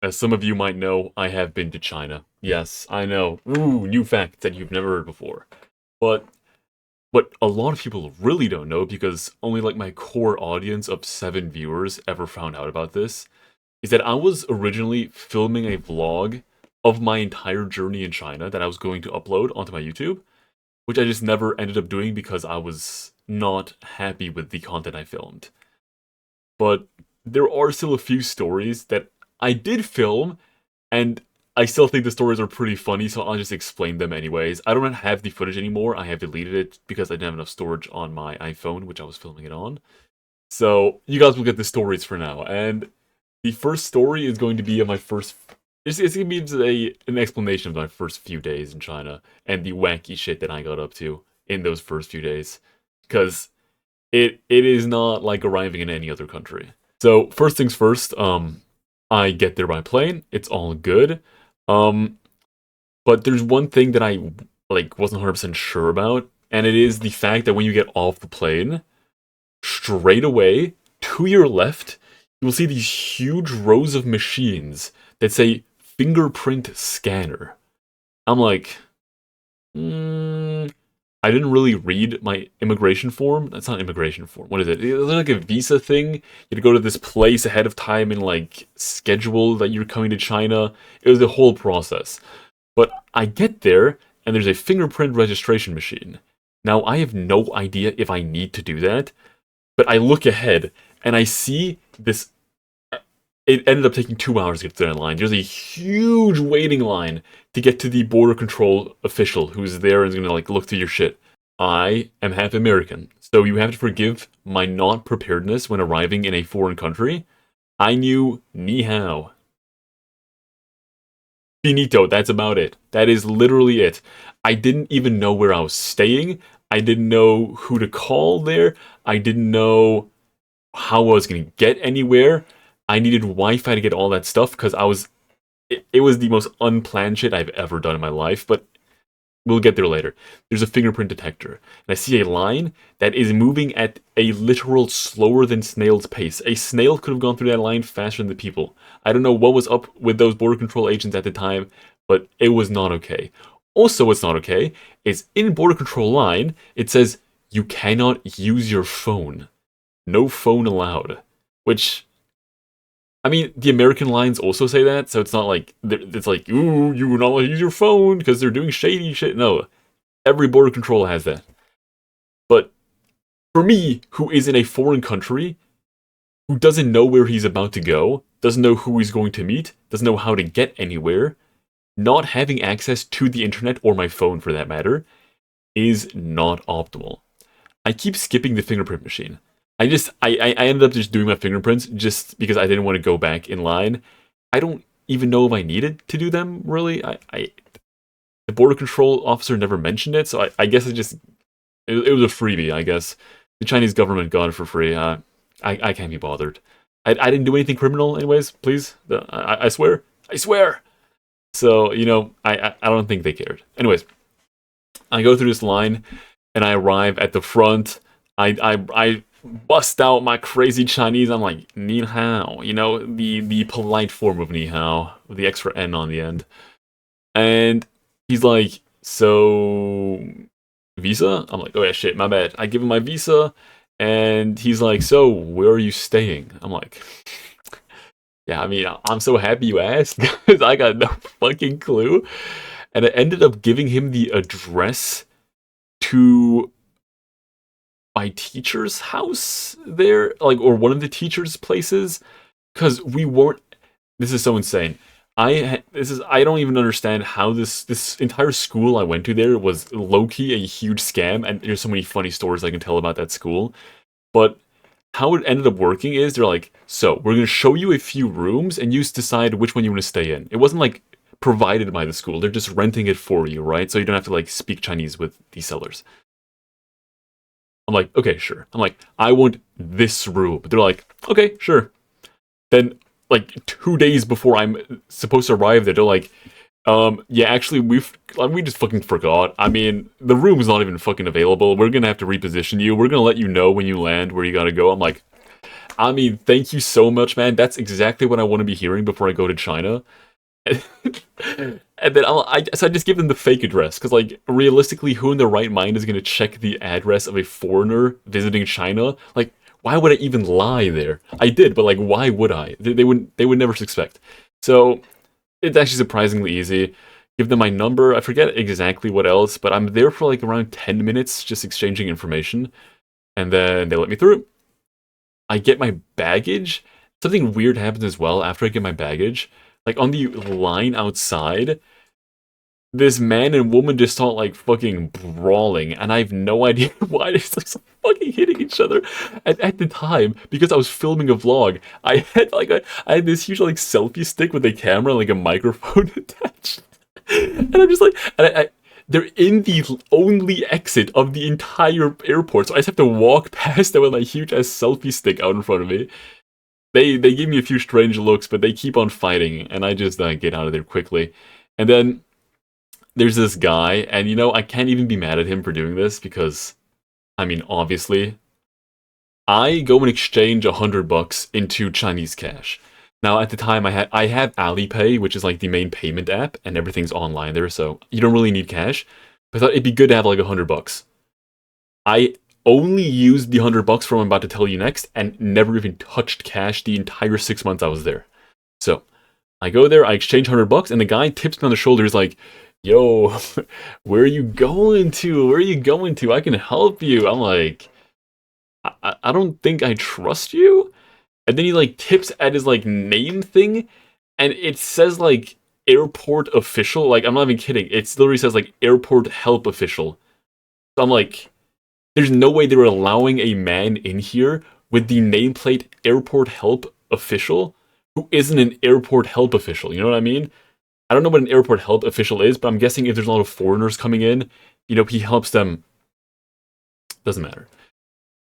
as some of you might know, I have been to China. Yes, I know. Ooh, new fact that you've never heard before. But what a lot of people really don't know, because only like my core audience of 7 viewers ever found out about this, is that I was originally filming a vlog of my entire journey in China that I was going to upload onto my YouTube, which I just never ended up doing because I was not happy with the content I filmed. But there are still a few stories that I did film, and I still think the stories are pretty funny, so I'll just explain them anyways. I don't have the footage anymore. I have deleted it because I didn't have enough storage on my iPhone, which I was filming it on. So you guys will get the stories for now. And the first story is going to be of my first. It's going to be an explanation of my first few days in China and the wacky shit that I got up to in those first few days. Because it is not like arriving in any other country. So first things first, I get there by plane. It's all good. Um, but there's one thing that I like wasn't 100% sure about, and it is the fact that when you get off the plane, straight away to your left, you will see these huge rows of machines that say fingerprint scanner. I'm like, I didn't really read my immigration form. That's not immigration form. What is it? It's like a visa thing. You had to go to this place ahead of time and like schedule that you're coming to China. It was the whole process. But I get there and there's a fingerprint registration machine. Now I have no idea if I need to do that, but I look ahead and I see this. It ended up taking 2 hours to get to that line. There's a huge waiting line to get to the border control official who's there and is gonna like look through your shit. I am half American, so you have to forgive my not preparedness when arriving in a foreign country. I knew ni hao. Finito, that's about it. That is literally it. I didn't even know where I was staying. I didn't know who to call there. I didn't know how I was going to get anywhere. I needed Wi-Fi to get all that stuff because it was the most unplanned shit I've ever done in my life, but we'll get there later. There's a fingerprint detector, and I see a line that is moving at a literal slower than snail's pace. A snail could have gone through that line faster than the people. I don't know what was up with those border control agents at the time, but it was not okay. Also, what's not okay is in border control line, it says you cannot use your phone. No phone allowed. Which, I mean, the American lines also say that, so it's not like, it's like, ooh, you will not want to use your phone because they're doing shady shit. No, every border control has that. But for me, who is in a foreign country, who doesn't know where he's about to go, doesn't know who he's going to meet, doesn't know how to get anywhere, not having access to the internet, or my phone for that matter, is not optimal. I keep skipping the fingerprint machine. I ended up just doing my fingerprints just because I didn't want to go back in line. I don't even know if I needed to do them, really. The border control officer never mentioned it, so I guess it was a freebie, I guess. The Chinese government got it for free. I can't be bothered. I didn't do anything criminal anyways, please. I swear. I swear! So, I don't think they cared. Anyways, I go through this line, and I arrive at the front. I bust out my crazy Chinese. I'm like, ni hao, the polite form of ni hao, with the extra N on the end. And he's like, so, visa? I'm like, oh yeah, shit, my bad. I give him my visa, and he's like, so, where are you staying? I'm like, yeah, I mean, I'm so happy you asked, because I got no fucking clue. And I ended up giving him the address to my teacher's house there, like, or one of the teacher's places, because we weren't. This is so insane. I don't even understand how this entire school I went to there was low key a huge scam, and there's so many funny stories I can tell about that school. But how it ended up working is they're like, so we're gonna show you a few rooms, and you decide which one you want to stay in. It wasn't like provided by the school; they're just renting it for you, right? So you don't have to like speak Chinese with the sellers. I'm like, okay, sure. I'm like, I want this room. They're like, okay, sure. Then, like, 2 days before I'm supposed to arrive there, they're like, yeah, actually, we just fucking forgot. I mean, the room is not even fucking available. We're gonna have to reposition you. We're gonna let you know when you land where you gotta go. I'm like, I mean, thank you so much, man. That's exactly what I want to be hearing before I go to China. And then so I just give them the fake address because, like, realistically, who in their right mind is going to check the address of a foreigner visiting China? Like, why would I even lie there? I did, but like, why would I? They would never suspect. So it's actually surprisingly easy. Give them my number. I forget exactly what else, but I'm there for like around 10 minutes just exchanging information, and then they let me through. I get my baggage. Something weird happens as well after I get my baggage. Like on the line outside, this man and woman just start like fucking brawling, and I have no idea why they're just fucking hitting each other. At the time, because I was filming a vlog, I had this huge like selfie stick with a camera, like a microphone attached, and I'm just like, they're in the only exit of the entire airport, so I just have to walk past them with my huge ass selfie stick out in front of me. They give me a few strange looks, but they keep on fighting, and I just get out of there quickly. And then there's this guy, and I can't even be mad at him for doing this because, I mean, obviously, I go and exchange $100 into Chinese cash. Now, at the time, I have Alipay, which is like the main payment app, and everything's online there, so you don't really need cash. But I thought it'd be good to have like $100. I only used the $100 from what I'm about to tell you next, and never even touched cash the entire 6 months I was there. So I go there, I exchange $100, and the guy tips me on the shoulder. He's like, "Yo, where are you going to? Where are you going to? I can help you." I'm like, I don't think I trust you. And then he like tips at his like name thing, and it says like airport official. Like, I'm not even kidding. It literally says like airport help official. So I'm like, there's no way they were allowing a man in here with the nameplate airport help official who isn't an airport help official. You know what I mean? I don't know what an airport help official is, but I'm guessing if there's a lot of foreigners coming in, he helps them. Doesn't matter.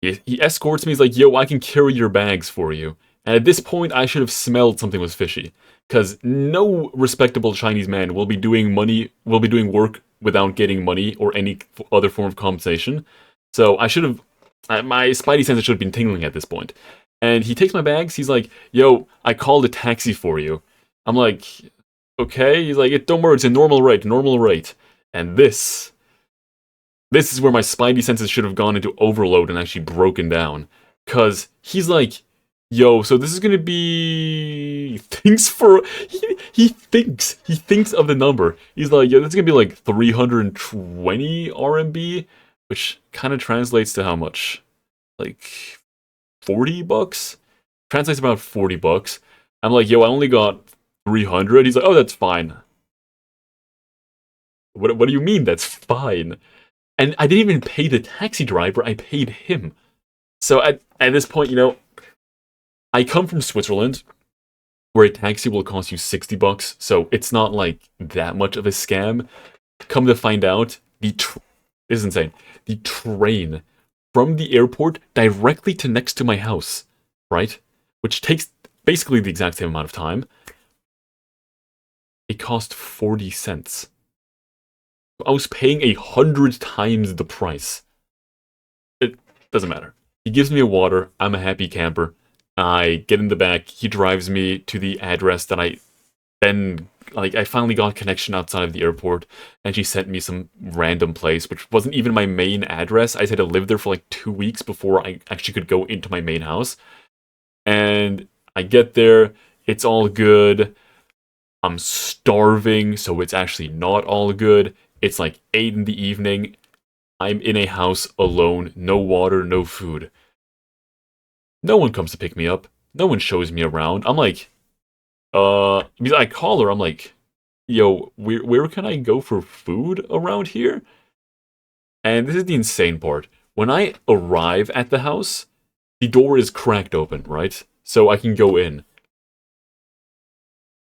He escorts me. He's like, "Yo, I can carry your bags for you." And at this point, I should have smelled something was fishy, because no respectable Chinese man will be doing work without getting money or any other form of compensation. So I should have, my spidey senses should have been tingling at this point. And he takes my bags. He's like, "Yo, I called a taxi for you." I'm like, "Okay." He's like, "Don't worry, it's a normal rate, normal rate." And this is where my spidey senses should have gone into overload and actually broken down. Cause he's like, "Yo, so this is gonna be he thinks of the number. He's like, "Yo, this is gonna be like 320 RMB, which kind of translates to how much? Like $40? Translates to about $40. I'm like, "Yo, I only got 300. He's like, "Oh, that's fine." What do you mean that's fine? And I didn't even pay the taxi driver, I paid him. So at this point, I come from Switzerland, where a taxi will cost you $60, so it's not like that much of a scam. Come to find out, this is insane. The train from the airport directly to next to my house, right? Which takes basically the exact same amount of time. It cost 40 cents. I was paying 100 times the price. It doesn't matter. He gives me a water. I'm a happy camper. I get in the back. He drives me to the address that I finally got connection outside of the airport, and she sent me some random place, which wasn't even my main address. I just had to live there for like 2 weeks before I actually could go into my main house. And I get there. It's all good. I'm starving, so it's actually not all good. It's like 8 in the evening. I'm in a house alone, no water, no food. No one comes to pick me up. No one shows me around. I'm like, I call her. I'm like, "Yo, where can I go for food around here?" And this is the insane part. When I arrive at the house, the door is cracked open, right? So I can go in.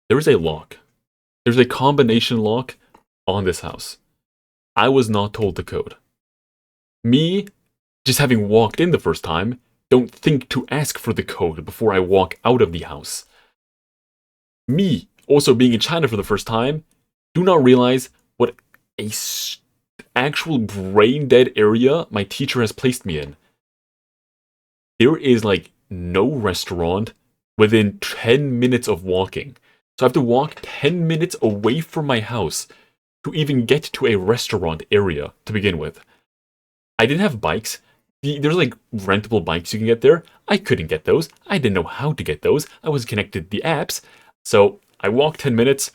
There is a lock. There's a combination lock on this house. I was not told the code. Me, just having walked in the first time, don't think to ask for the code before I walk out of the house. Me, also being in China for the first time, do not realize what a actual brain dead area my teacher has placed me in. There is like no restaurant within 10 minutes of walking. So I have to walk 10 minutes away from my house to even get to a restaurant area to begin with. I didn't have bikes. There's like rentable bikes you can get there. I couldn't get those. I didn't know how to get those. I wasn't connected to the apps. So I walk 10 minutes.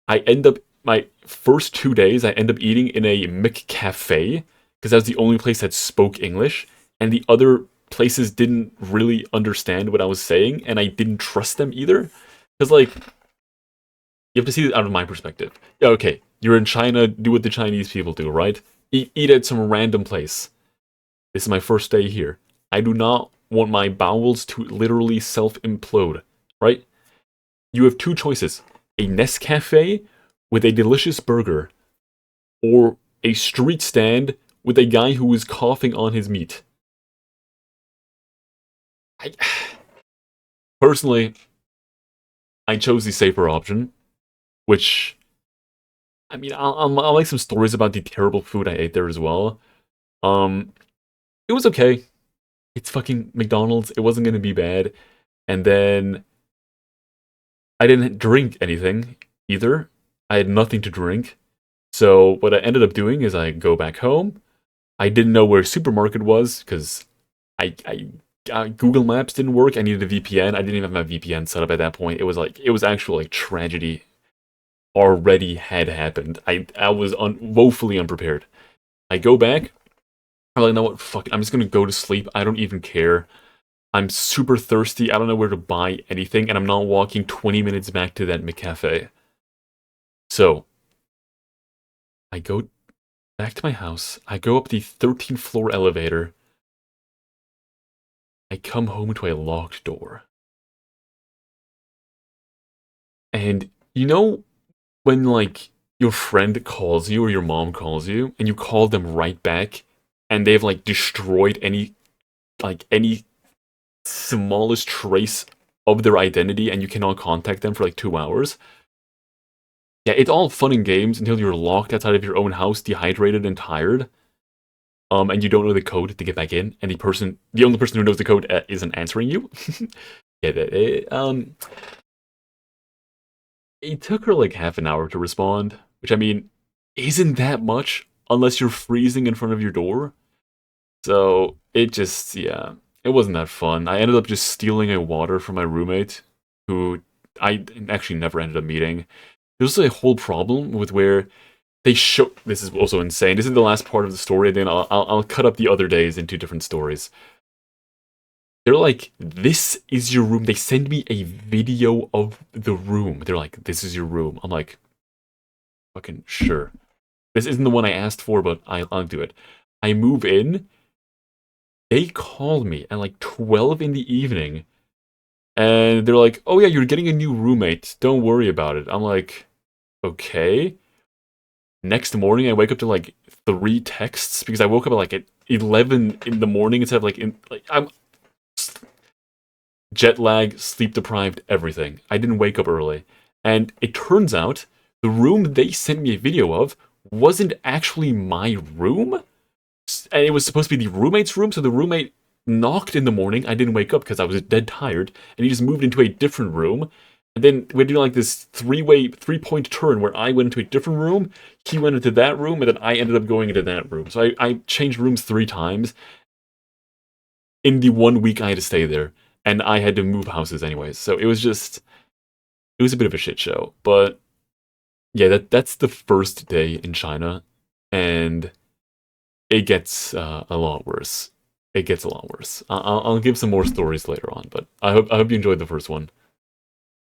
I end up, my first 2 days, I end up eating in a McCafe because that was the only place that spoke English. And the other places didn't really understand what I was saying. And I didn't trust them either. Because, like, you have to see it out of my perspective. Yeah, okay, you're in China, do what the Chinese people do, right? Eat at some random place. This is my first day here. I do not want my bowels to literally self-implode, right? You have two choices. A Nescafe with a delicious burger, or a street stand with a guy who is coughing on his meat. I, personally, I chose the safer option, which, I mean, I'll make some stories about the terrible food I ate there as well. Um, it was okay. It's fucking McDonald's. It wasn't gonna be bad. And then I didn't drink anything either. I had nothing to drink. So what I ended up doing is I go back home. I didn't know where supermarket was because Google Maps didn't work. I needed a VPN. I didn't even have my VPN set up at that point. It was actual like tragedy already had happened. I was woefully unprepared. I go back. I'm like, no, what? Fuck. I'm just gonna go to sleep. I don't even care. I'm super thirsty. I don't know where to buy anything, and I'm not walking 20 minutes back to that McCafe. So I go back to my house. I go up the 13th floor elevator. I come home to a locked door. And you know when like your friend calls you or your mom calls you and you call them right back and they've like destroyed any smallest trace of their identity and you cannot contact them for like 2 hours? Yeah, it's all fun and games until you're locked outside of your own house, dehydrated and tired. And you don't know the code to get back in, and the only person who knows the code isn't answering you. Yeah, it took her like half an hour to respond, which I mean, isn't that much unless you're freezing in front of your door. So it just, yeah, it wasn't that fun. I ended up just stealing a water from my roommate, who I actually never ended up meeting. There was a whole problem with where they show. This is also insane. This is the last part of the story, and then I'll cut up the other days into different stories. They're like, "This is your room." They send me a video of the room. They're like, "This is your room." I'm like, "Fucking sure." This isn't the one I asked for, but I'll do it. I move in. They call me at like 12 in the evening, and they're like, "Oh yeah, you're getting a new roommate. Don't worry about it." I'm like, "Okay." Next morning, I wake up to like 3 texts because I woke up at 11 in the morning instead of I'm jet lag, sleep deprived, everything. I didn't wake up early, and it turns out the room they sent me a video of wasn't actually my room, and it was supposed to be the roommate's room. So the roommate knocked in the morning. I didn't wake up because I was dead tired, and he just moved into a different room. And then we're doing like this three-point turn where I went into a different room, he went into that room, and then I ended up going into that room. So I changed rooms 3 times in the 1 week I had to stay there. And I had to move houses anyways. So it was a bit of a shit show. But yeah, that's the first day in China. And it gets a lot worse. It gets a lot worse. I'll give some more stories later on, but I hope you enjoyed the first one.